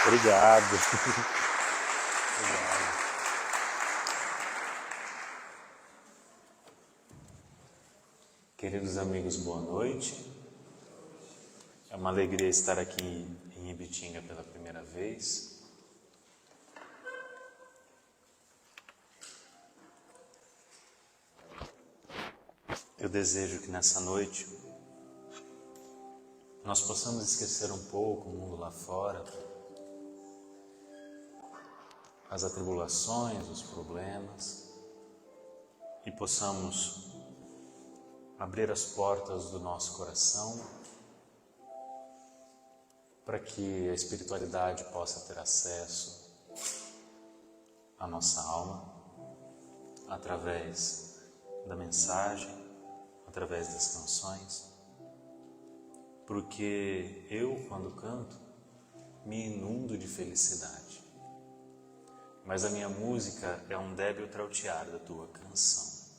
Obrigado. Queridos amigos, boa noite. É uma alegria estar aqui em Ibitinga pela primeira vez. Eu desejo que nessa noite nós possamos esquecer um pouco o mundo lá fora, as atribulações, os problemas, e possamos abrir as portas do nosso coração para que a espiritualidade possa ter acesso à nossa alma através da mensagem, através das canções, porque eu, quando canto, me inundo de felicidade, mas a minha música é um débil trautear da tua canção.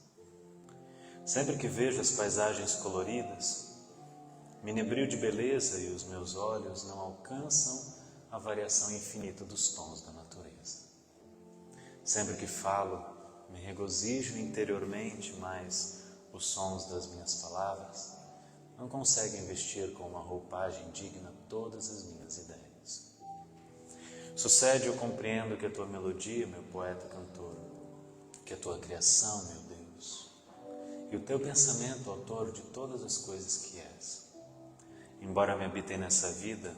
Sempre que vejo as paisagens coloridas, me inebrio de beleza e os meus olhos não alcançam a variação infinita dos tons da natureza. Sempre que falo, me regozijo interiormente, mas os sons das minhas palavras não conseguem vestir com uma roupagem digna todas as minhas ideias. Sucede, eu compreendo que a tua melodia, meu poeta cantor, que a tua criação, meu Deus, e o teu pensamento, autor de todas as coisas que és. Embora me habitem nessa vida,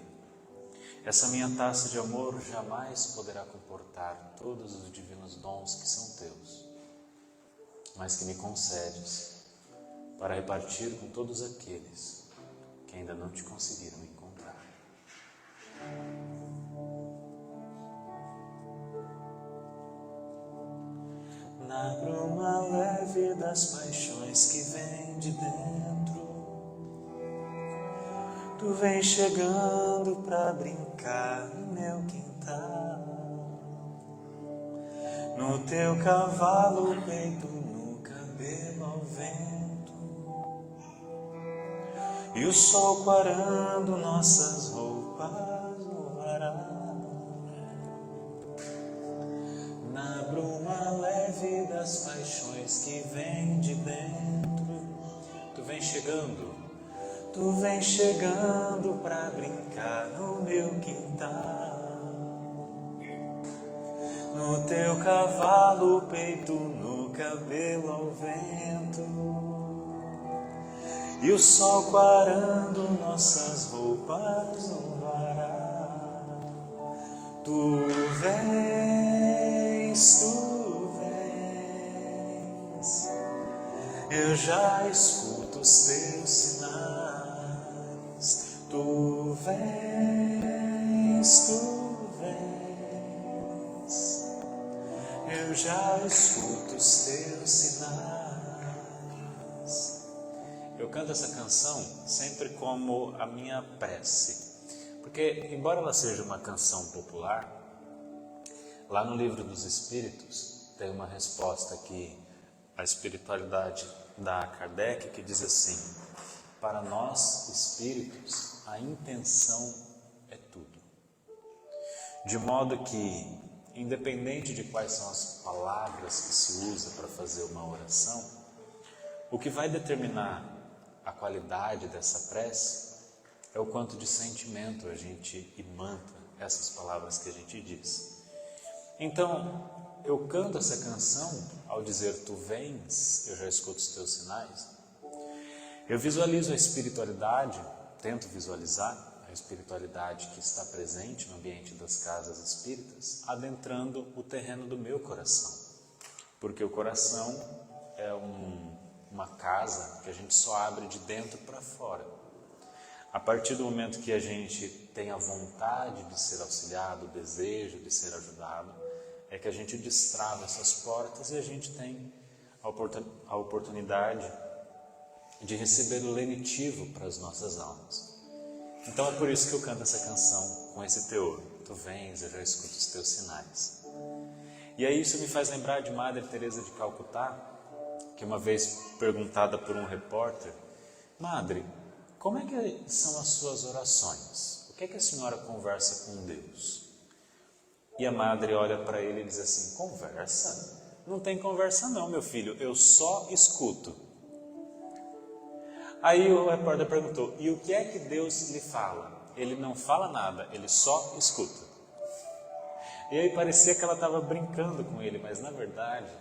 essa minha taça de amor jamais poderá comportar todos os divinos dons que são teus, mas que me concedes para repartir com todos aqueles que ainda não te conseguiram encontrar. Na bruma leve das paixões que vem de dentro, tu vem chegando pra brincar no meu quintal. No teu cavalo, peito no cabelo ao vento, e o sol quarando nossas roupas no varal. Na bruma leve das paixões que vem de dentro, tu vem chegando pra brincar no meu quintal. No teu cavalo, peito no cabelo ao vento, e o sol quarando nossas roupas no varal. Tu vens, eu já escuto os teus sinais. Tu vens, eu já escuto os teus sinais. Eu canto essa canção sempre como a minha prece, porque embora ela seja uma canção popular, lá no Livro dos Espíritos tem uma resposta que a espiritualidade dá a Kardec, que diz assim: para nós espíritos a intenção é tudo. De modo que, independente de quais são as palavras que se usa para fazer uma oração, o que vai determinar a qualidade dessa prece é o quanto de sentimento a gente imanta essas palavras que a gente diz. Então, eu canto essa canção ao dizer tu vens, eu já escuto os teus sinais. Eu visualizo a espiritualidade, tento visualizar a espiritualidade que está presente no ambiente das casas espíritas, adentrando o terreno do meu coração. Porque o coração é uma casa que a gente só abre de dentro para fora. A partir do momento que a gente tem a vontade de ser auxiliado, o desejo de ser ajudado, é que a gente destrava essas portas e a gente tem a oportunidade de receber o lenitivo para as nossas almas. Então é por isso que eu canto essa canção com esse teor. Tu vens, eu já escuto os teus sinais. E aí isso me faz lembrar de Madre Teresa de Calcutá, que uma vez perguntada por um repórter: Madre, como é que são as suas orações? O que é que a senhora conversa com Deus? E a madre olha para ele e diz assim: conversa? Não tem conversa não, meu filho, eu só escuto. Aí o repórter perguntou: e o que é que Deus lhe fala? Ele não fala nada, ele só escuta. E aí parecia que ela estava brincando com ele, mas na verdade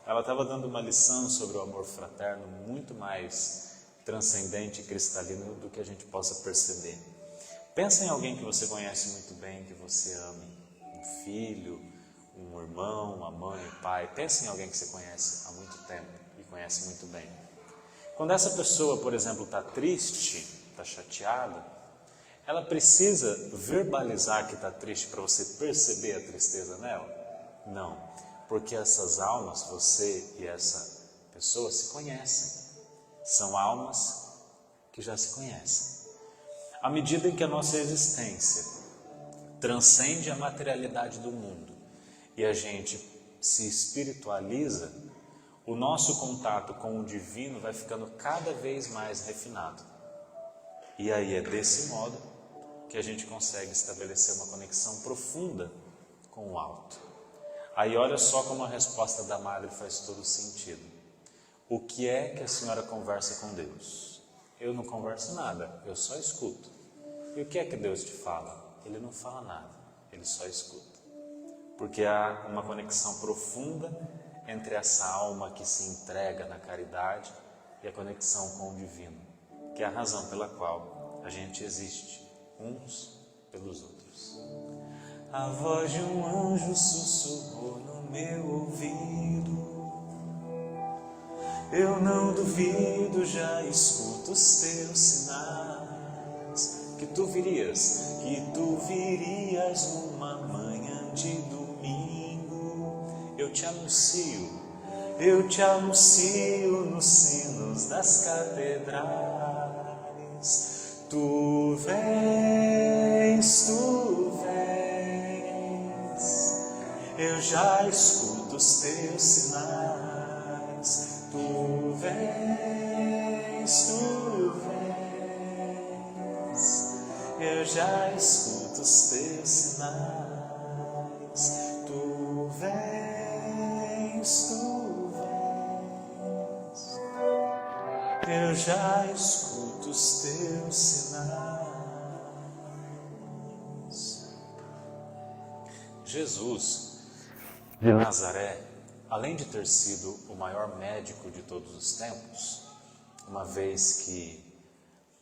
ela estava dando uma lição sobre o amor fraterno muito mais transcendente e cristalino do que a gente possa perceber. Pensa em alguém que você conhece muito bem, que você ame, um filho, um irmão, uma mãe, um pai. Pensa em alguém que você conhece há muito tempo e conhece muito bem. Quando essa pessoa, por exemplo, está triste, está chateada, ela precisa verbalizar que está triste para você perceber a tristeza nela? Não, porque essas almas, você e essa pessoa, se conhecem. São almas que já se conhecem. À medida em que a nossa existência transcende a materialidade do mundo e a gente se espiritualiza, o nosso contato com o divino vai ficando cada vez mais refinado. E aí é desse modo que a gente consegue estabelecer uma conexão profunda com o alto. Aí olha só como a resposta da madre faz todo sentido. O que é que a senhora conversa com Deus? Eu não converso nada, eu só escuto. E o que é que Deus te fala? Ele não fala nada, ele só escuta. Porque há uma conexão profunda entre essa alma que se entrega na caridade e a conexão com o divino, que é a razão pela qual a gente existe uns pelos outros. A voz de um anjo sussurrou no meu ouvido: eu não duvido, já escuto os teus sinais, que tu virias numa manhã de domingo. Eu te anuncio nos sinos das catedrais. Tu vens, eu já escuto os teus sinais. Tu vens, eu já escuto os teus sinais. Tu vens, eu já escuto os teus sinais. Jesus de Nazaré, além de ter sido o maior médico de todos os tempos, uma vez que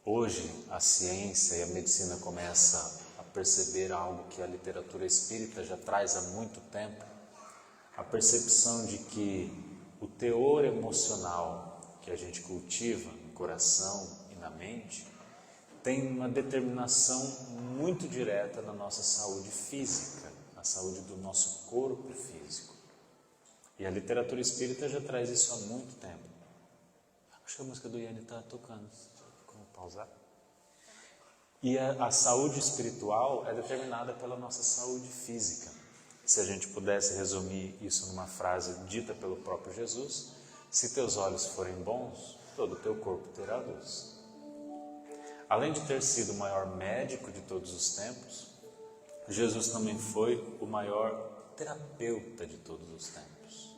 hoje a ciência e a medicina começa a perceber algo que a literatura espírita já traz há muito tempo, a percepção de que o teor emocional que a gente cultiva no coração e na mente tem uma determinação muito direta na nossa saúde física, na saúde do nosso corpo físico. E a literatura espírita já traz isso há muito tempo. Acho que a música do Yanni está tocando. Como pausar? E a saúde espiritual é determinada pela nossa saúde física. Se a gente pudesse resumir isso numa frase dita pelo próprio Jesus: se teus olhos forem bons, todo o teu corpo terá luz. Além de ter sido o maior médico de todos os tempos, Jesus também foi o maior terapeuta de todos os tempos.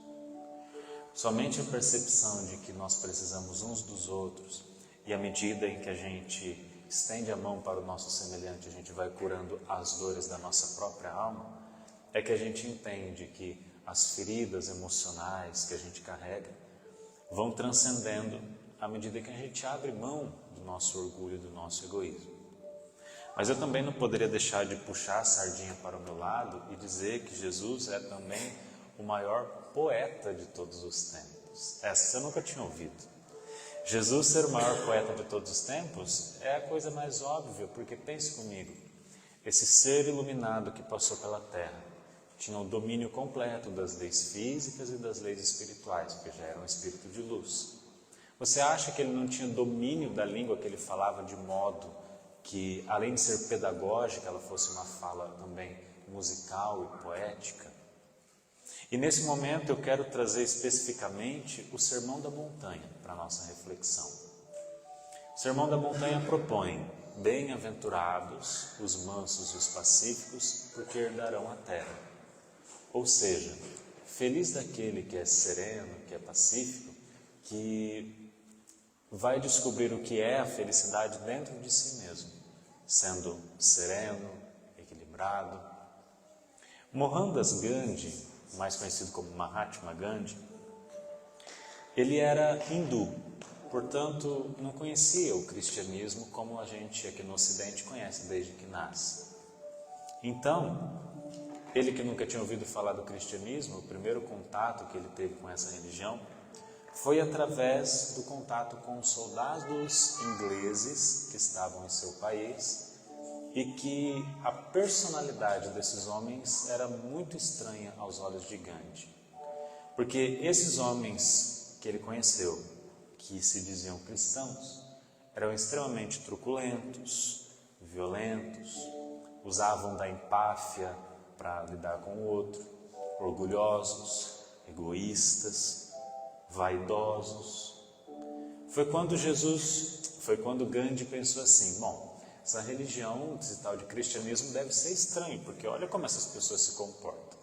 Somente a percepção de que nós precisamos uns dos outros, e à medida em que a gente estende a mão para o nosso semelhante, a gente vai curando as dores da nossa própria alma, é que a gente entende que as feridas emocionais que a gente carrega vão transcendendo à medida que a gente abre mão do nosso orgulho, do nosso egoísmo. Mas eu também não poderia deixar de puxar a sardinha para o meu lado e dizer que Jesus é também o maior poeta de todos os tempos. Essa você nunca tinha ouvido. Jesus ser o maior poeta de todos os tempos é a coisa mais óbvia, porque pense comigo, esse ser iluminado que passou pela Terra tinha o domínio completo das leis físicas e das leis espirituais, porque já era um espírito de luz. Você acha que ele não tinha domínio da língua que ele falava de modo que, além de ser pedagógica, ela fosse uma fala também musical e poética? E nesse momento eu quero trazer especificamente o Sermão da Montanha para a nossa reflexão. O Sermão da Montanha propõe: bem-aventurados os mansos e os pacíficos, porque herdarão a terra. Ou seja, feliz daquele que é sereno, que é pacífico, que vai descobrir o que é a felicidade dentro de si mesmo, sendo sereno, equilibrado. Mohandas Gandhi, mais conhecido como Mahatma Gandhi, ele era hindu, portanto não conhecia o cristianismo como a gente aqui no Ocidente conhece desde que nasce. Então, ele que nunca tinha ouvido falar do cristianismo, o primeiro contato que ele teve com essa religião foi através do contato com os soldados ingleses que estavam em seu país e que a personalidade desses homens era muito estranha aos olhos de Gandhi. Porque esses homens que ele conheceu, que se diziam cristãos, eram extremamente truculentos, violentos, usavam da empáfia para lidar com o outro, orgulhosos, egoístas, vaidosos. Foi quando Gandhi pensou assim, bom, essa religião, esse tal de cristianismo deve ser estranho, porque olha como essas pessoas se comportam.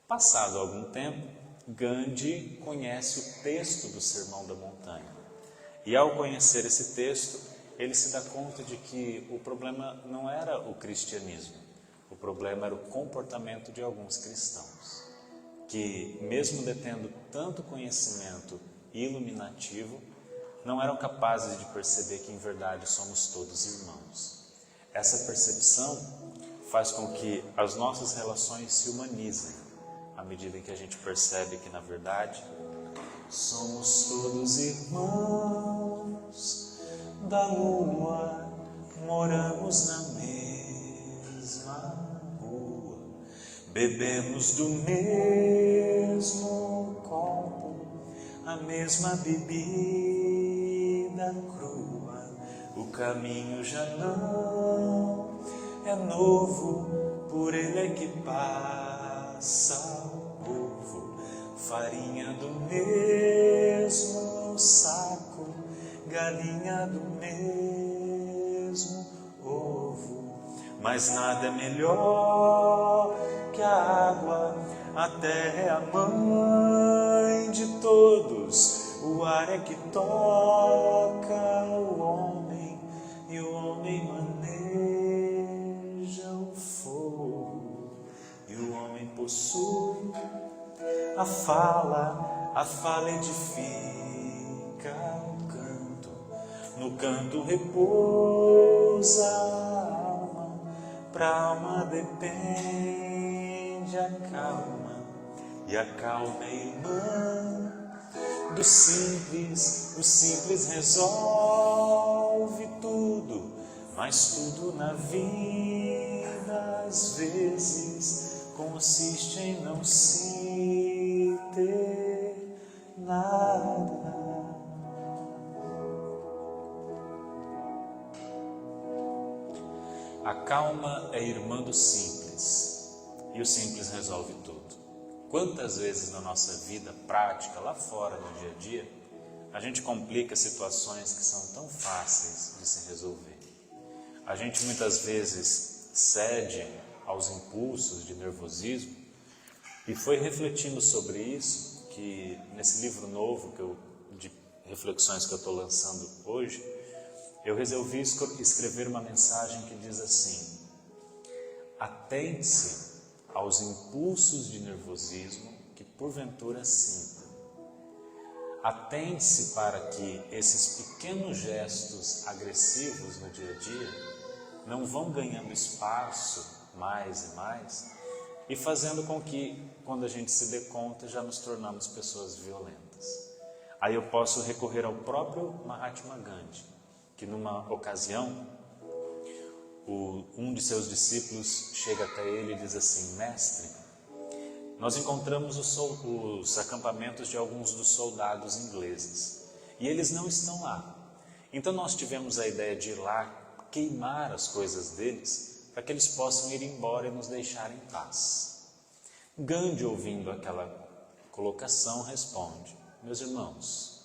Passado algum tempo, Gandhi conhece o texto do Sermão da Montanha. E ao conhecer esse texto, ele se dá conta de que o problema não era o cristianismo, o problema era o comportamento de alguns cristãos, que mesmo detendo tanto conhecimento iluminativo, não eram capazes de perceber que em verdade somos todos irmãos. Essa percepção faz com que as nossas relações se humanizem, à medida em que a gente percebe que na verdade somos todos irmãos da lua, moramos na mesma rua, bebemos do mesmo copo, a mesma bebida crua. O caminho já não é novo, por ele é que passa o povo. Farinha do mesmo saco, galinha do mesmo ovo. Mas nada é melhor que a água, a terra é a mãe de todos. O ar é que toca o homem, e o homem maneja o fogo, e o homem possui a fala edifica o canto, no canto repousa a alma, pra alma depende a calma, e a calma é irmã do simples, o simples resolve tudo, mas tudo na vida às vezes consiste em não se ter nada. A calma é irmã do simples, e o simples resolve tudo. Quantas vezes na nossa vida prática, lá fora, no dia a dia, a gente complica situações que são tão fáceis de se resolver. A gente muitas vezes cede aos impulsos de nervosismo, e foi refletindo sobre isso que nesse livro novo de reflexões que eu estou lançando hoje, eu resolvi escrever uma mensagem que diz assim: atente-se aos impulsos de nervosismo que porventura sinta. Atente-se para que esses pequenos gestos agressivos no dia a dia não vão ganhando espaço mais e mais e fazendo com que, quando a gente se dê conta, já nos tornamos pessoas violentas. Aí eu posso recorrer ao próprio Mahatma Gandhi, que numa ocasião, um de seus discípulos chega até ele e diz assim: mestre, nós encontramos os acampamentos de alguns dos soldados ingleses e eles não estão lá. Então nós tivemos a ideia de ir lá queimar as coisas deles para que eles possam ir embora e nos deixar em paz. Gandhi, ouvindo aquela colocação, responde: meus irmãos,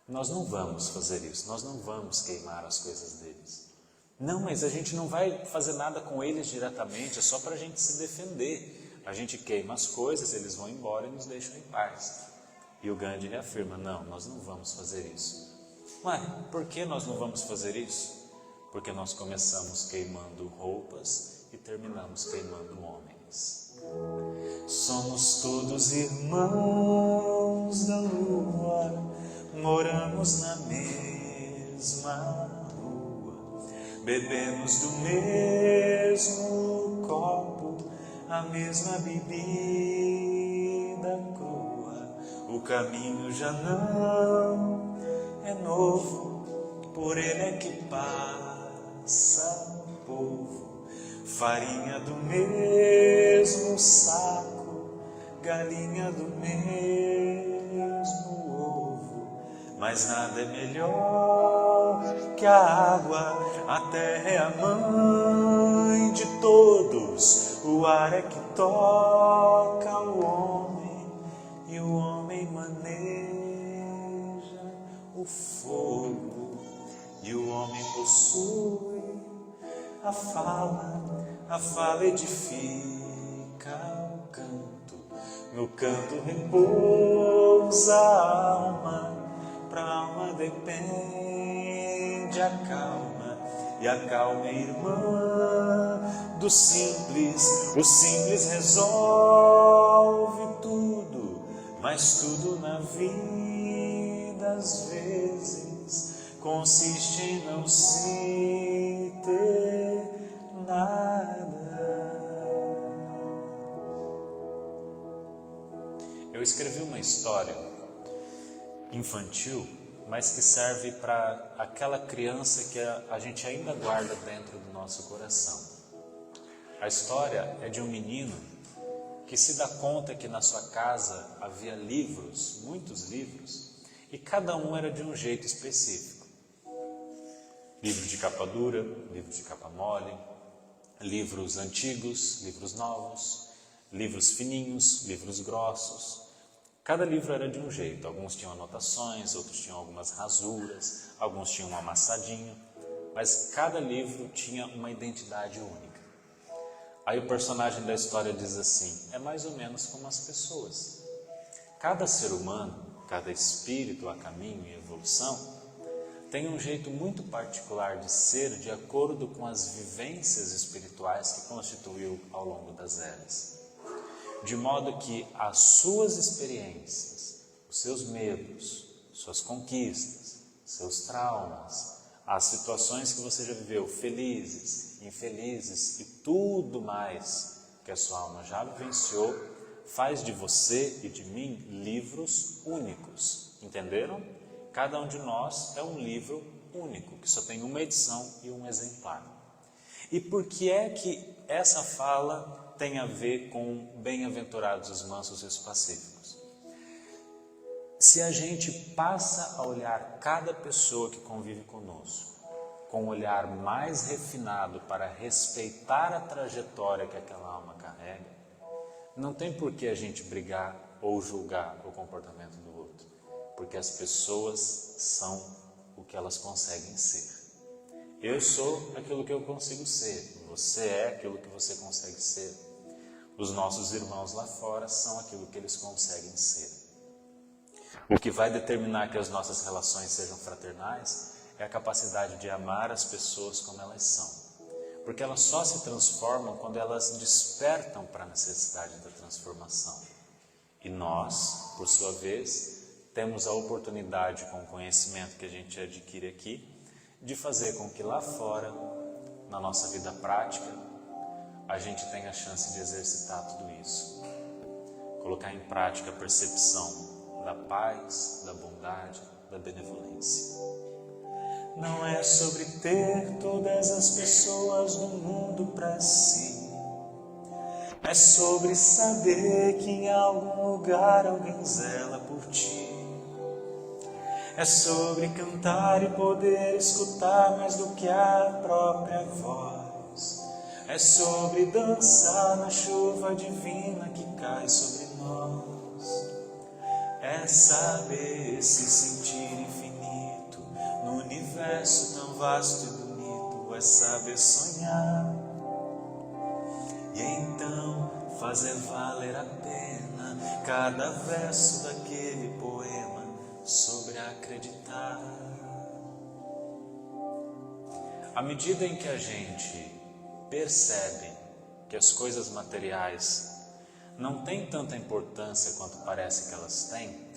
nós não vamos fazer isso, nós não vamos queimar as coisas deles. Não, mas a gente não vai fazer nada com eles diretamente, é só para a gente se defender. A gente queima as coisas, eles vão embora e nos deixam em paz. E o Gandhi reafirma, não, nós não vamos fazer isso. Mas por que nós não vamos fazer isso? Porque nós começamos queimando roupas e terminamos queimando homens. Somos todos irmãos da lua, moramos na mesma rua, bebemos do mesmo copo, a mesma bebida crua. O caminho já não é novo, por ele é que passa o povo. Farinha do mesmo saco, galinha do mesmo ovo. Mas nada é melhor que a água, a terra é a mãe de todos. O ar é que toca o homem e o homem maneja o fogo. E o homem possui a fala edifica o canto. No canto repousa a alma, pra alma depende a calma. E a calma é irmã do simples, o simples resolve tudo, mas tudo na vida às vezes consiste em não se ter nada. Eu escrevi uma história infantil, mas que serve para aquela criança que a gente ainda guarda dentro do nosso coração. A história é de um menino que se dá conta que na sua casa havia livros, muitos livros, e cada um era de um jeito específico. Livro de capa dura, livro de capa mole, livros antigos, livros novos, livros fininhos, livros grossos. Cada livro era de um jeito, alguns tinham anotações, outros tinham algumas rasuras, alguns tinham um amassadinho, mas cada livro tinha uma identidade única. Aí o personagem da história diz assim, é mais ou menos como as pessoas. Cada ser humano, cada espírito a caminho e evolução, tem um jeito muito particular de ser de acordo com as vivências espirituais que constituiu ao longo das eras. De modo que as suas experiências, os seus medos, suas conquistas, seus traumas, as situações que você já viveu, felizes, infelizes e tudo mais que a sua alma já vivenciou, faz de você e de mim livros únicos. Entenderam? Cada um de nós é um livro único, que só tem uma edição e um exemplar. E por que é que essa fala tem a ver com bem-aventurados os mansos e os pacíficos? Se a gente passa a olhar cada pessoa que convive conosco com um olhar mais refinado para respeitar a trajetória que aquela alma carrega, não tem por que a gente brigar ou julgar o comportamento do outro, porque as pessoas são o que elas conseguem ser. Eu sou aquilo que eu consigo ser, você é aquilo que você consegue ser. Os nossos irmãos lá fora são aquilo que eles conseguem ser. O que vai determinar que as nossas relações sejam fraternais é a capacidade de amar as pessoas como elas são. Porque elas só se transformam quando elas despertam para a necessidade da transformação. E nós, por sua vez, temos a oportunidade, com o conhecimento que a gente adquire aqui, de fazer com que lá fora, na nossa vida prática, a gente tenha a chance de exercitar tudo isso. Colocar em prática a percepção da paz, da bondade, da benevolência. Não é sobre ter todas as pessoas do mundo para si. É sobre saber que em algum lugar alguém zela por ti. É sobre cantar e poder escutar mais do que a própria voz. É sobre dançar na chuva divina que cai sobre nós. É saber se sentir infinito no universo tão vasto e bonito. É saber sonhar e então fazer valer a pena cada verso daquele poema sobre acreditar. À medida em que a gente percebe que as coisas materiais não têm tanta importância quanto parece que elas têm,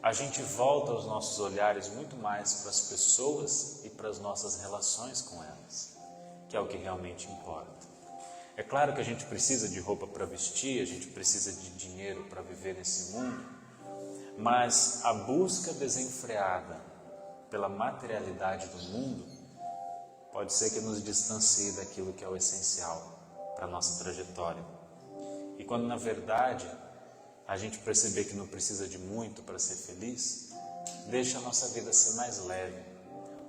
a gente volta os nossos olhares muito mais para as pessoas e para as nossas relações com elas, que é o que realmente importa. É claro que a gente precisa de roupa para vestir, a gente precisa de dinheiro para viver nesse mundo, mas a busca desenfreada pela materialidade do mundo pode ser que nos distancie daquilo que é o essencial para a nossa trajetória. E quando na verdade a gente perceber que não precisa de muito para ser feliz, deixa a nossa vida ser mais leve.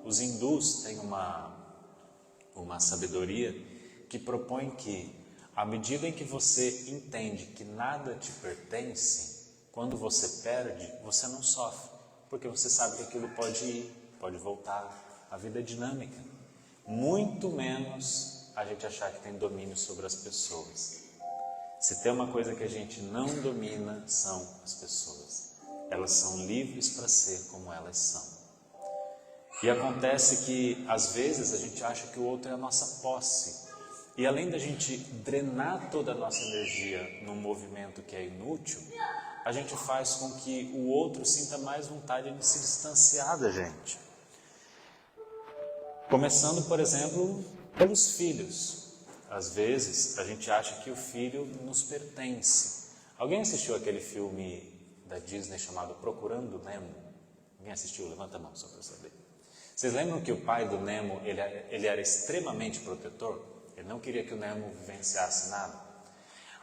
Os hindus têm uma sabedoria que propõe que, à medida em que você entende que nada te pertence, quando você perde, você não sofre, porque você sabe que aquilo pode ir, pode voltar. A vida é dinâmica. Muito menos a gente achar que tem domínio sobre as pessoas. Se tem uma coisa que a gente não domina, são as pessoas. Elas são livres para ser como elas são. E acontece que, às vezes, a gente acha que o outro é a nossa posse. E além da gente drenar toda a nossa energia num movimento que é inútil, a gente faz com que o outro sinta mais vontade de se distanciar da gente. Começando, por exemplo, pelos filhos. Às vezes, a gente acha que o filho nos pertence. Alguém assistiu aquele filme da Disney chamado Procurando Nemo? Alguém assistiu? Levanta a mão só para saber. Vocês lembram que o pai do Nemo, ele era extremamente protetor? Ele não queria que o Nemo vivenciasse nada.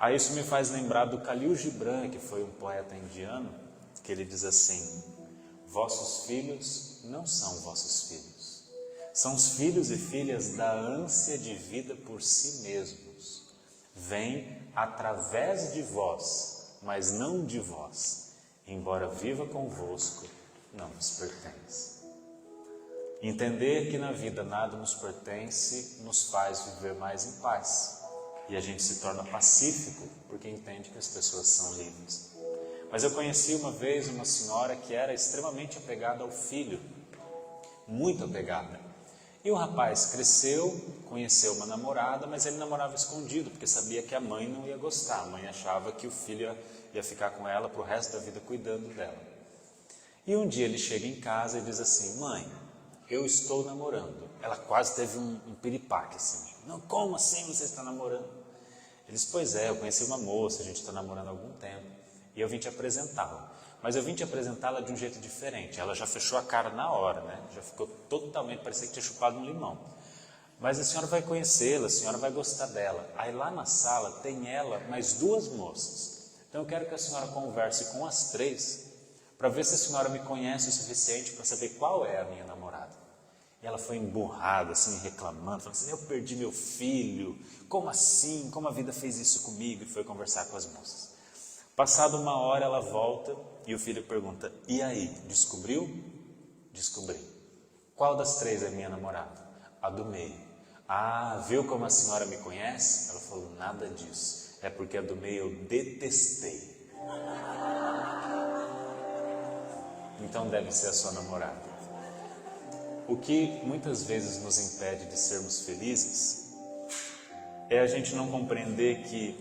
Aí isso me faz lembrar do Khalil Gibran, que foi um poeta indiano, que ele diz assim: vossos filhos não são vossos filhos. São os filhos e filhas da ânsia de vida por si mesmos. Vêm através de vós, mas não de vós. Embora viva convosco, não nos pertence. Entender que na vida nada nos pertence nos faz viver mais em paz. E a gente se torna pacífico porque entende que as pessoas são livres. Mas eu conheci uma vez uma senhora que era extremamente apegada ao filho. Muito apegada. E o rapaz cresceu, conheceu uma namorada, mas ele namorava escondido, porque sabia que a mãe não ia gostar. A mãe achava que o filho ia ficar com ela para o resto da vida cuidando dela. E um dia ele chega em casa e diz assim: mãe, eu estou namorando. Ela quase teve um piripaque assim. Não, como assim você está namorando? Ele disse: pois é, eu conheci uma moça, a gente está namorando há algum tempo, e eu vim te apresentá-la. Mas eu vim te apresentá-la de um jeito diferente. Ela já fechou a cara na hora, né? Já ficou totalmente, parecia que tinha chupado um limão. Mas a senhora vai conhecê-la, a senhora vai gostar dela. Aí lá na sala tem ela, mais duas moças. Então eu quero que a senhora converse com as três, para ver se a senhora me conhece o suficiente para saber qual é a minha namorada. E ela foi emburrada, assim, reclamando, falando assim: eu perdi meu filho, como assim? Como a vida fez isso comigo? E foi conversar com as moças. Passada uma hora ela volta e o filho pergunta: e aí, descobriu? Descobri. Qual das três é minha namorada? A do meio. Ah, viu como a senhora me conhece? Ela falou: nada disso. É porque a do meio eu detestei. Então deve ser a sua namorada. O que muitas vezes nos impede de sermos felizes é a gente não compreender que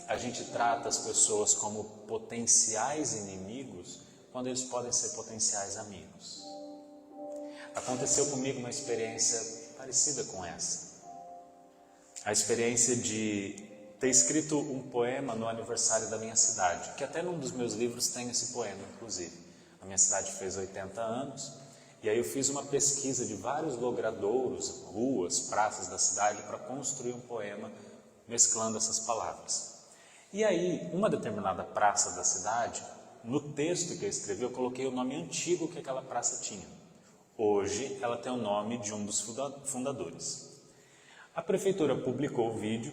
a gente trata as pessoas como potenciais inimigos quando eles podem ser potenciais amigos. Aconteceu comigo uma experiência parecida com essa. A experiência de ter escrito um poema no aniversário da minha cidade, que até num dos meus livros tem esse poema, inclusive. A minha cidade fez 80 anos, e aí eu fiz uma pesquisa de vários logradouros, ruas, praças da cidade, para construir um poema mesclando essas palavras. E aí, uma determinada praça da cidade, no texto que eu escrevi, eu coloquei o nome antigo que aquela praça tinha. Hoje, ela tem o nome de um dos fundadores. A prefeitura publicou o vídeo,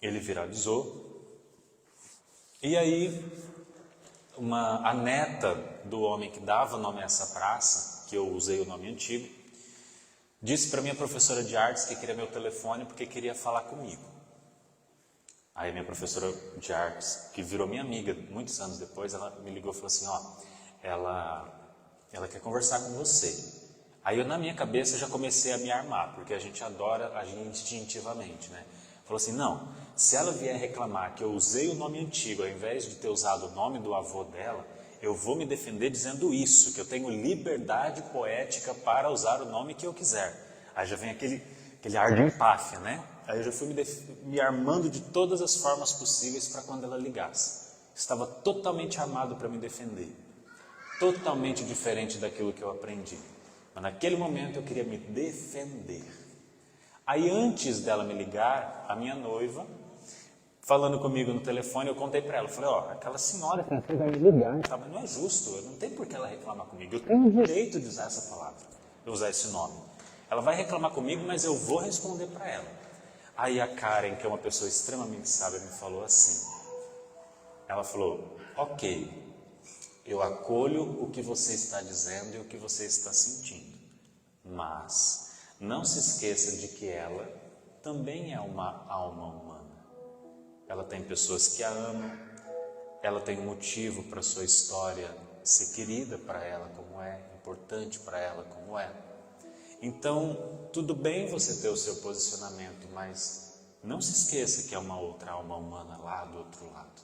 ele viralizou, e aí a neta do homem que dava nome a essa praça, que eu usei o nome antigo, disse para minha professora de artes que queria meu telefone porque queria falar comigo. Aí minha professora de artes, que virou minha amiga muitos anos depois, ela me ligou e falou assim, ela quer conversar com você. Aí eu, na minha cabeça, já comecei a me armar, porque a gente adora agir instintivamente, né? Falou assim, não, se ela vier reclamar que eu usei o nome antigo ao invés de ter usado o nome do avô dela, eu vou me defender dizendo isso, que eu tenho liberdade poética para usar o nome que eu quiser. Aí já vem aquele ar de empáfia, né? Aí eu já fui me armando de todas as formas possíveis para quando ela ligasse. Estava totalmente armado para me defender. Totalmente diferente daquilo que eu aprendi. Mas naquele momento eu queria me defender. Aí antes dela me ligar, a minha noiva, falando comigo no telefone, eu contei para ela. Falei, aquela senhora que vai me ligar, tá, mas não é justo, não tem por que ela reclamar comigo. Eu tenho o direito de usar essa palavra, de usar esse nome. Ela vai reclamar comigo, mas eu vou responder para ela. Aí a Karen, que é uma pessoa extremamente sábia, me falou assim. Ela falou, ok, eu acolho o que você está dizendo e o que você está sentindo. Mas não se esqueça de que ela também é uma alma humana. Ela tem pessoas que a amam, ela tem um motivo para a sua história ser querida para ela como é, importante para ela como é. Então, tudo bem você ter o seu posicionamento, mas não se esqueça que é uma outra alma humana lá do outro lado.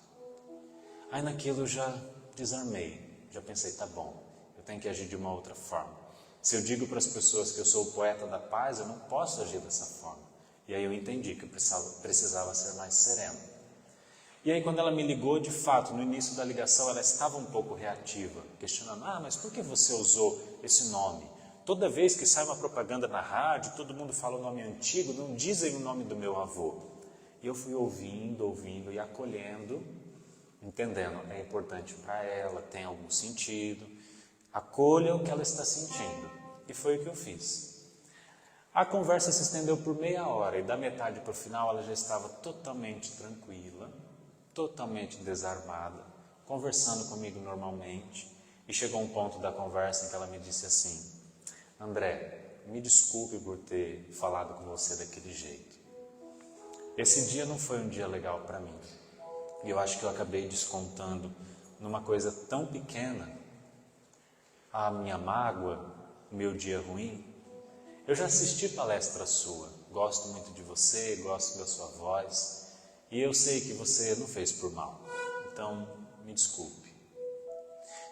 Aí naquilo eu já desarmei, já pensei, tá bom, eu tenho que agir de uma outra forma. Se eu digo para as pessoas que eu sou o poeta da paz, eu não posso agir dessa forma. E aí eu entendi que eu precisava ser mais sereno. E aí quando ela me ligou, de fato, no início da ligação ela estava um pouco reativa, questionando, mas por que você usou esse nome? Toda vez que sai uma propaganda na rádio, todo mundo fala o nome antigo, não dizem o nome do meu avô. E eu fui ouvindo e acolhendo, entendendo, é importante para ela, tem algum sentido. Acolha o que ela está sentindo. E foi o que eu fiz. A conversa se estendeu por meia hora e da metade para o final ela já estava totalmente tranquila, totalmente desarmada, conversando comigo normalmente. E chegou um ponto da conversa em que ela me disse assim, André, me desculpe por ter falado com você daquele jeito. Esse dia não foi um dia legal para mim. E eu acho que eu acabei descontando numa coisa tão pequena a minha mágoa, o meu dia ruim. Eu já assisti palestra sua, gosto muito de você, gosto da sua voz. E eu sei que você não fez por mal. Então, me desculpe.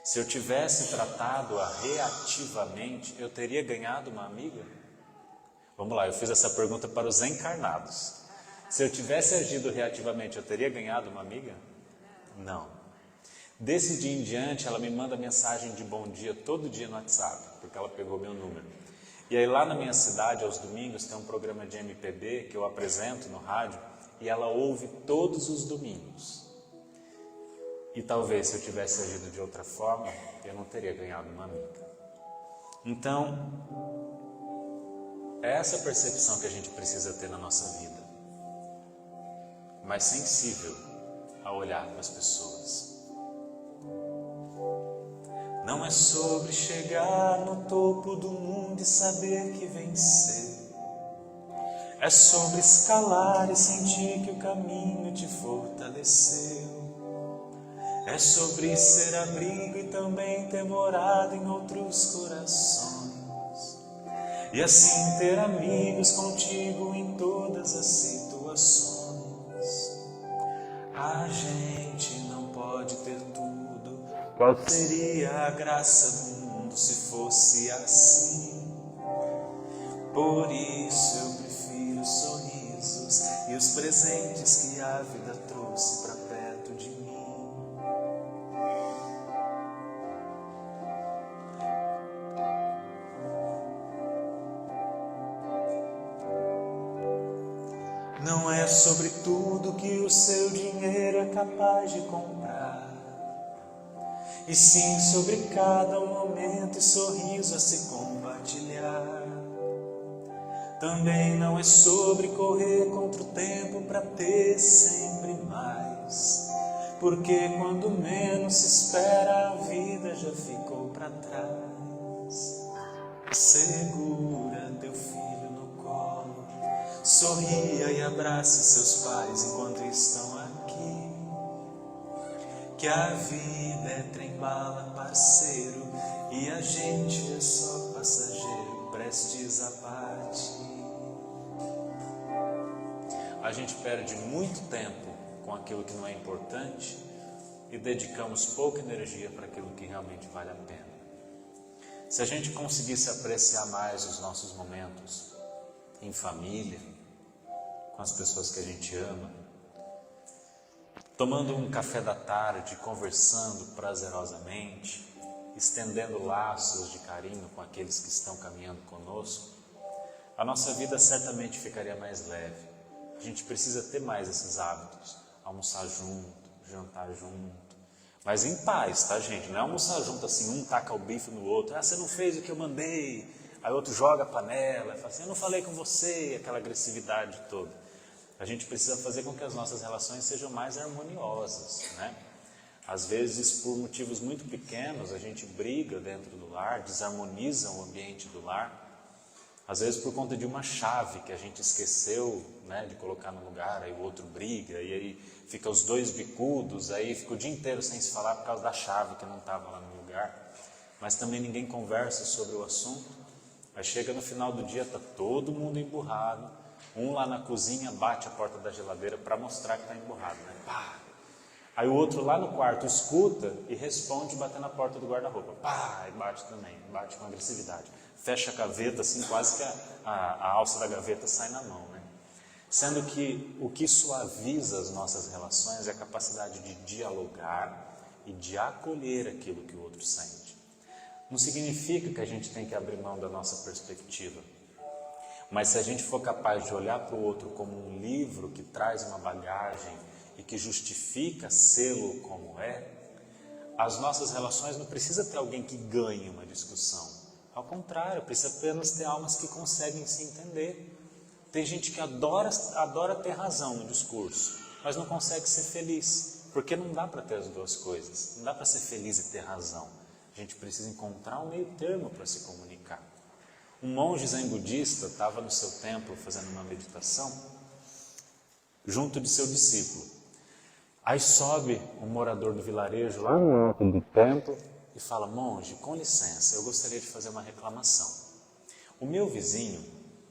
Se eu tivesse tratado-a reativamente, eu teria ganhado uma amiga? Vamos lá, eu fiz essa pergunta para os encarnados. Se eu tivesse agido reativamente, eu teria ganhado uma amiga? Não. Desse dia em diante, ela me manda mensagem de bom dia todo dia no WhatsApp, porque ela pegou meu número. E aí lá na minha cidade, aos domingos, tem um programa de MPB que eu apresento no rádio, e ela ouve todos os domingos. E talvez se eu tivesse agido de outra forma, eu não teria ganhado uma amiga. Então, é essa percepção que a gente precisa ter na nossa vida. Mais sensível a olhar para as pessoas. Não é sobre chegar no topo do mundo e saber que venceu. É sobre escalar e sentir que o caminho te fortaleceu. É sobre ser abrigo e também ter morado em outros corações. E assim ter amigos contigo em todas as situações. A gente não pode ter tudo. Qual seria a graça do mundo se fosse assim? Por isso eu prefiro os sorrisos e os presentes que a vida trouxe para perto de mim. Não é sobre tudo que o seu dinheiro é capaz de comprar, e sim sobre cada momento e sorriso a se compartilhar. Também não é sobre correr contra o tempo para ter sempre mais, porque quando menos se espera a vida já ficou para trás. Segura teu filho no colo, Sorria e abrace seus pais enquanto estão aqui. Que a vida é trem-bala, parceiro, e a gente é só passageiro, prestes a partir. A gente perde muito tempo com aquilo que não é importante e dedicamos pouca energia para aquilo que realmente vale a pena. Se a gente conseguisse apreciar mais os nossos momentos em família, com as pessoas que a gente ama, tomando um café da tarde, conversando prazerosamente, estendendo laços de carinho com aqueles que estão caminhando conosco, a nossa vida certamente ficaria mais leve. A gente precisa ter mais esses hábitos, almoçar junto, jantar junto, mas em paz, tá, gente? Não é almoçar junto assim, um taca o bife no outro, você não fez o que eu mandei, aí outro joga a panela, fala assim, eu não falei com você, aquela agressividade toda. A gente precisa fazer com que as nossas relações sejam mais harmoniosas, né? Às vezes, por motivos muito pequenos, a gente briga dentro do lar, desarmoniza o ambiente do lar. Às vezes, por conta de uma chave que a gente esqueceu, né, de colocar no lugar, aí o outro briga, e aí fica os dois bicudos, aí fica o dia inteiro sem se falar por causa da chave que não estava lá no lugar. Mas também ninguém conversa sobre o assunto. Aí chega no final do dia, está todo mundo emburrado. Um lá na cozinha bate a porta da geladeira para mostrar que está emburrado, né? Pá! Aí o outro lá no quarto escuta e responde batendo na porta do guarda-roupa. Pá! E bate também, bate com agressividade. Fecha a gaveta, assim, quase que a alça da gaveta sai na mão, né? Sendo que o que suaviza as nossas relações é a capacidade de dialogar e de acolher aquilo que o outro sente. Não significa que a gente tem que abrir mão da nossa perspectiva. Mas se a gente for capaz de olhar para o outro como um livro que traz uma bagagem e que justifica sê-lo como é, as nossas relações não precisa ter alguém que ganhe uma discussão. Ao contrário, precisa apenas ter almas que conseguem se entender. Tem gente que adora ter razão no discurso, mas não consegue ser feliz, porque não dá para ter as duas coisas. Não dá para ser feliz e ter razão. A gente precisa encontrar um meio termo para se comunicar. Um monge zen budista estava no seu templo fazendo uma meditação junto de seu discípulo. Aí sobe um morador do vilarejo lá no alto do templo e fala, monge, com licença, eu gostaria de fazer uma reclamação. O meu vizinho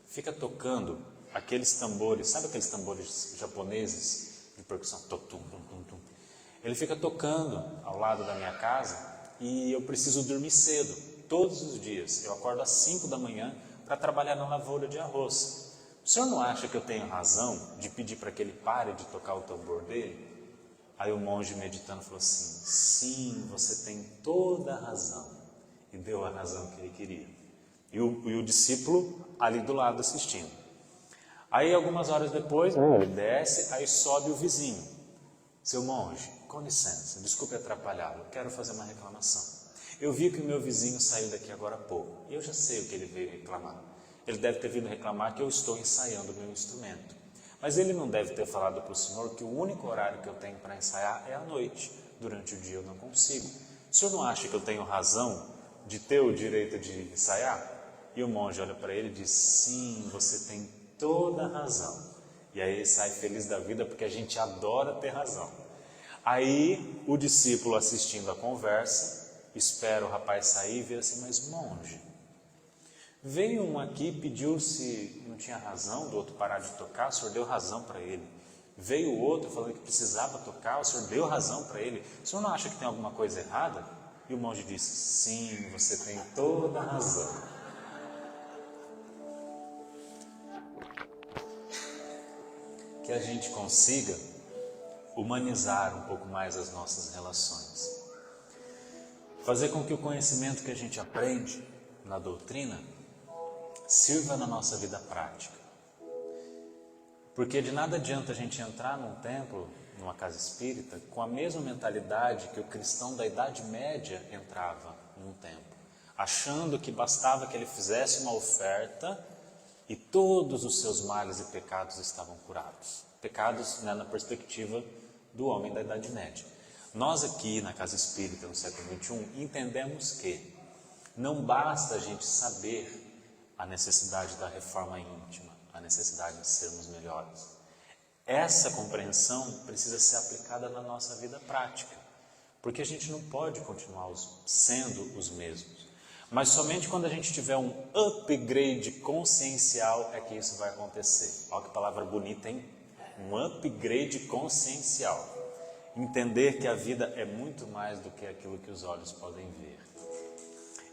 fica tocando aqueles tambores, sabe aqueles tambores japoneses de percussão? Ele fica tocando ao lado da minha casa e eu preciso dormir cedo. Todos os dias, eu acordo às 5 da manhã para trabalhar na lavoura de arroz. O senhor não acha que eu tenho razão de pedir para que ele pare de tocar o tambor dele? Aí o monge meditando falou assim, sim, você tem toda a razão. E deu a razão que ele queria. E o discípulo ali do lado assistindo. Aí algumas horas depois, ele desce, aí sobe o vizinho. Seu monge, com licença, desculpe atrapalhá-lo, quero fazer uma reclamação. Eu vi que o meu vizinho saiu daqui agora há pouco, e eu já sei o que ele veio reclamar. Ele deve ter vindo reclamar que eu estou ensaiando o meu instrumento. Mas ele não deve ter falado para o senhor que o único horário que eu tenho para ensaiar é à noite. Durante o dia eu não consigo. O senhor não acha que eu tenho razão de ter o direito de ensaiar? E o monge olha para ele e diz, sim, você tem toda a razão. E aí ele sai feliz da vida porque a gente adora ter razão. Aí o discípulo assistindo a conversa, espera o rapaz sair e vê assim, mas monge, veio um aqui, pediu se não tinha razão do outro parar de tocar, o senhor deu razão para ele. Veio o outro falando que precisava tocar, o senhor deu razão para ele. O senhor não acha que tem alguma coisa errada? E o monge disse, sim, você tem toda a razão. Que a gente consiga humanizar um pouco mais as nossas relações. Fazer com que o conhecimento que a gente aprende na doutrina sirva na nossa vida prática. Porque de nada adianta a gente entrar num templo, numa casa espírita, com a mesma mentalidade que o cristão da Idade Média entrava num templo, achando que bastava que ele fizesse uma oferta e todos os seus males e pecados estavam curados. Pecados, né, na perspectiva do homem da Idade Média. Nós aqui na Casa Espírita, no século XXI, entendemos que não basta a gente saber a necessidade da reforma íntima, a necessidade de sermos melhores. Essa compreensão precisa ser aplicada na nossa vida prática, porque a gente não pode continuar sendo os mesmos. Mas somente quando a gente tiver um upgrade consciencial é que isso vai acontecer. Olha que palavra bonita, hein? Um upgrade consciencial. Entender que a vida é muito mais do que aquilo que os olhos podem ver.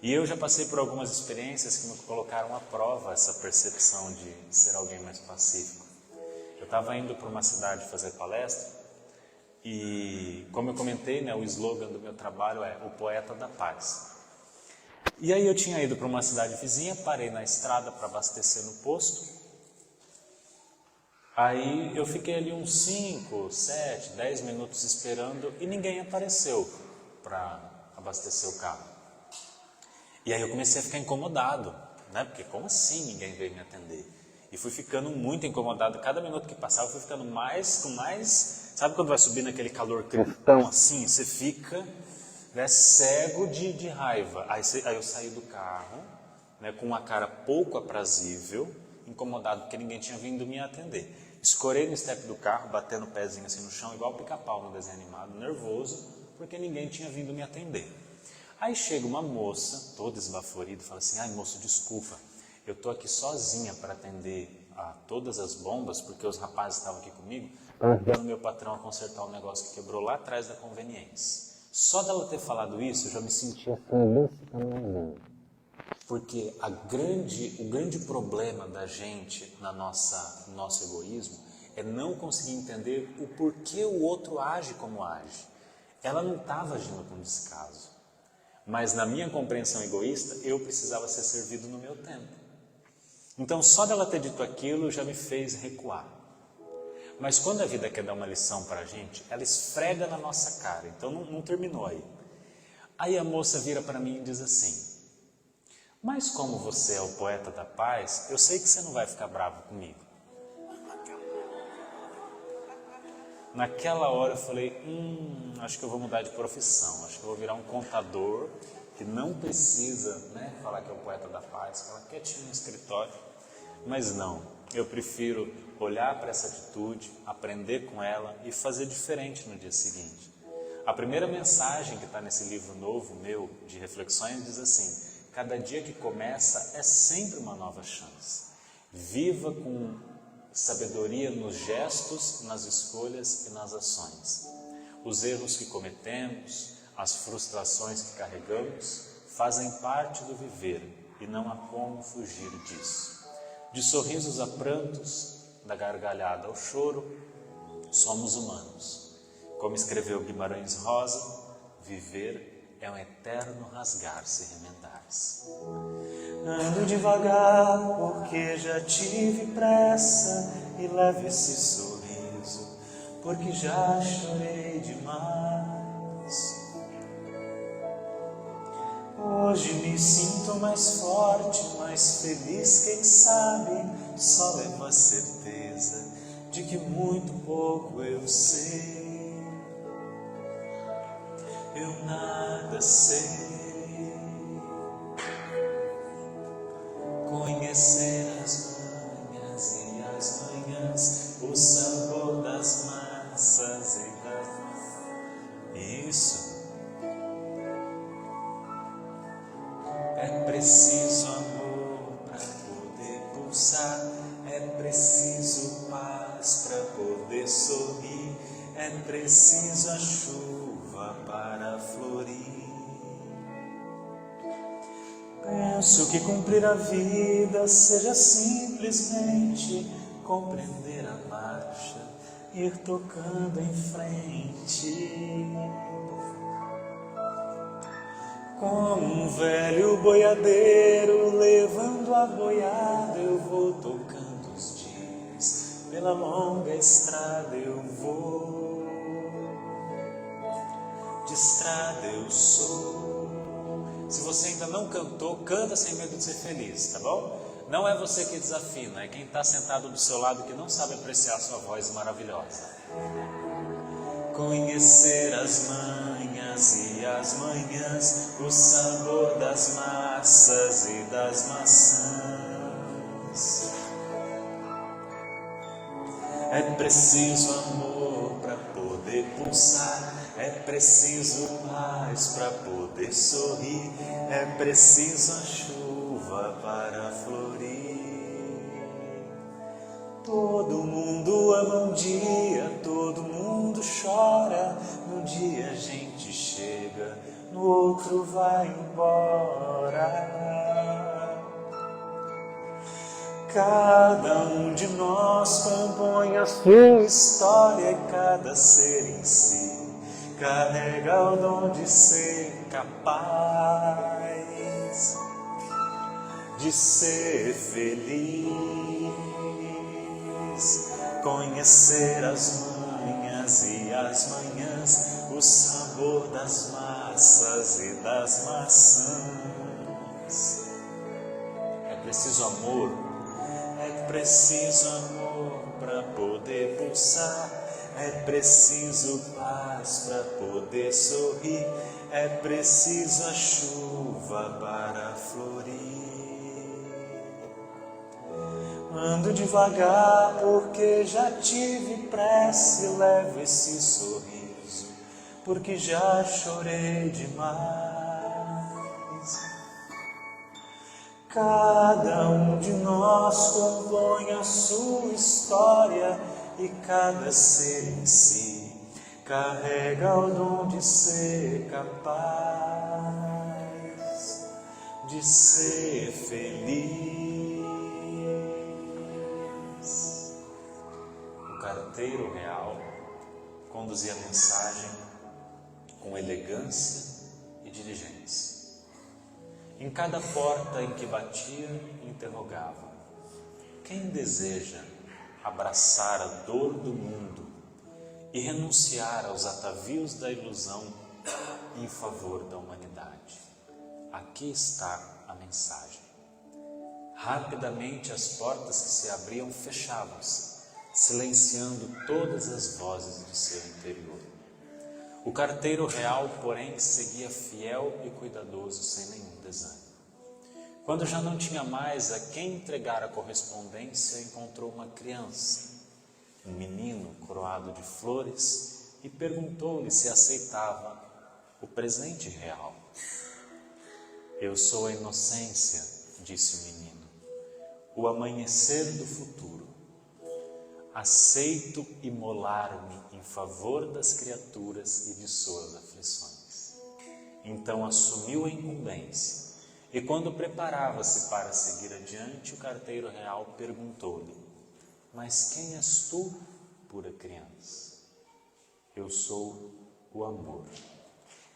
E eu já passei por algumas experiências que me colocaram à prova essa percepção de ser alguém mais pacífico. Eu estava indo para uma cidade fazer palestra e, como eu comentei, né, o slogan do meu trabalho é o poeta da paz. E aí eu tinha ido para uma cidade vizinha, parei na estrada para abastecer no posto. Aí eu fiquei ali uns 5, 7, 10 minutos esperando e ninguém apareceu para abastecer o carro. E aí eu comecei a ficar incomodado, né? Porque como assim ninguém veio me atender? E fui ficando muito incomodado. Cada minuto que passava eu fui ficando mais. Sabe quando vai subir naquele calor cristão assim? Você fica, né, cego de raiva. Aí eu saí do carro, né, com uma cara pouco aprazível, incomodado porque ninguém tinha vindo me atender. Escorei no step do carro, batendo o pezinho assim no chão, igual pica-pau no desenho animado, nervoso, porque ninguém tinha vindo me atender. Aí chega uma moça, toda esbaforida, e fala assim: ai moço, desculpa, eu estou aqui sozinha para atender a todas as bombas, porque os rapazes estavam aqui comigo, ajudando o meu patrão a consertar um negócio que quebrou lá atrás da conveniência. Só dela ter falado isso, eu já me senti assim, porque o grande problema da gente no nosso egoísmo é não conseguir entender o porquê o outro age como age. Ela não estava agindo com descaso, mas na minha compreensão egoísta, eu precisava ser servido no meu tempo. Então só dela ter dito aquilo já me fez recuar. Mas quando a vida quer dar uma lição para a gente, ela esfrega na nossa cara, então não terminou aí. Aí a moça vira para mim e diz assim: mas como você é o poeta da paz, eu sei que você não vai ficar bravo comigo. Naquela hora eu falei, acho que eu vou mudar de profissão, acho que eu vou virar um contador que não precisa, né, falar que é o poeta da paz, falar quietinho no escritório. Mas não, eu prefiro olhar para essa atitude, aprender com ela e fazer diferente no dia seguinte. A primeira mensagem que está nesse livro novo meu de reflexões diz assim: cada dia que começa é sempre uma nova chance. Viva com sabedoria nos gestos, nas escolhas e nas ações. Os erros que cometemos, as frustrações que carregamos, fazem parte do viver e não há como fugir disso. De sorrisos a prantos, da gargalhada ao choro, somos humanos. Como escreveu Guimarães Rosa, viver é um eterno rasgar-se e remendar-se. Ando devagar porque já tive pressa e leve esse sorriso porque já chorei demais. Hoje me sinto mais forte, mais feliz, quem sabe só levo a certeza de que muito pouco eu sei. Eu nada sei. Conhecer as manhas e as manhãs, o sabor das massas e das... Isso. É preciso amor para poder pulsar, é preciso paz para poder sorrir, é preciso a chuva para florir. Penso que cumprir a vida seja simplesmente compreender a marcha, ir tocando em frente. Como um velho boiadeiro levando a boiada, eu vou tocando os dias, pela longa estrada eu vou. De estrada eu sou. Se você ainda não cantou, canta sem medo de ser feliz, tá bom? Não é você que desafina, é quem está sentado do seu lado que não sabe apreciar a sua voz maravilhosa. Conhecer as manhas e as manhãs, o sabor das massas e das maçãs. É preciso amor para poder pulsar, é preciso paz para poder sorrir, é preciso a chuva para florir. Todo mundo ama um dia, todo mundo chora, num dia a gente chega, no outro vai embora. Cada um de nós compõe a sua história e cada ser em si carrega o dom de ser capaz de ser feliz, conhecer as manhas e as manhãs, o sabor das massas e das maçãs. É preciso amor. É preciso amor para poder pulsar, é preciso paz para poder sorrir, é preciso a chuva para florir. Ando devagar porque já tive pressa e levo esse sorriso, porque já chorei demais. Cada um de nós compõe a sua história e cada ser em si carrega o dom de ser capaz de ser feliz. O carteiro real conduzia a mensagem com elegância e diligência. Em cada porta em que batia, interrogava: quem deseja abraçar a dor do mundo e renunciar aos atavios da ilusão em favor da humanidade? Aqui está a mensagem. Rapidamente as portas que se abriam fechavam-se, silenciando todas as vozes de seu interior. O carteiro real, porém, seguia fiel e cuidadoso, sem nenhum desânimo. Quando já não tinha mais a quem entregar a correspondência, encontrou uma criança, um menino coroado de flores, e perguntou-lhe se aceitava o presente real. Eu sou a inocência, disse o menino, o amanhecer do futuro. Aceito imolar-me em favor das criaturas e de suas aflições. Então assumiu a incumbência e quando preparava-se para seguir adiante, o carteiro real perguntou-lhe: mas quem és tu, pura criança? Eu sou o amor,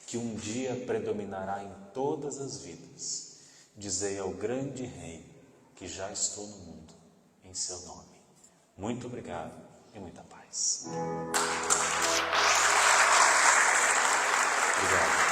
que um dia predominará em todas as vidas. Dizei ao grande rei que já estou no mundo em seu nome. Muito obrigado e muita paz. Obrigado.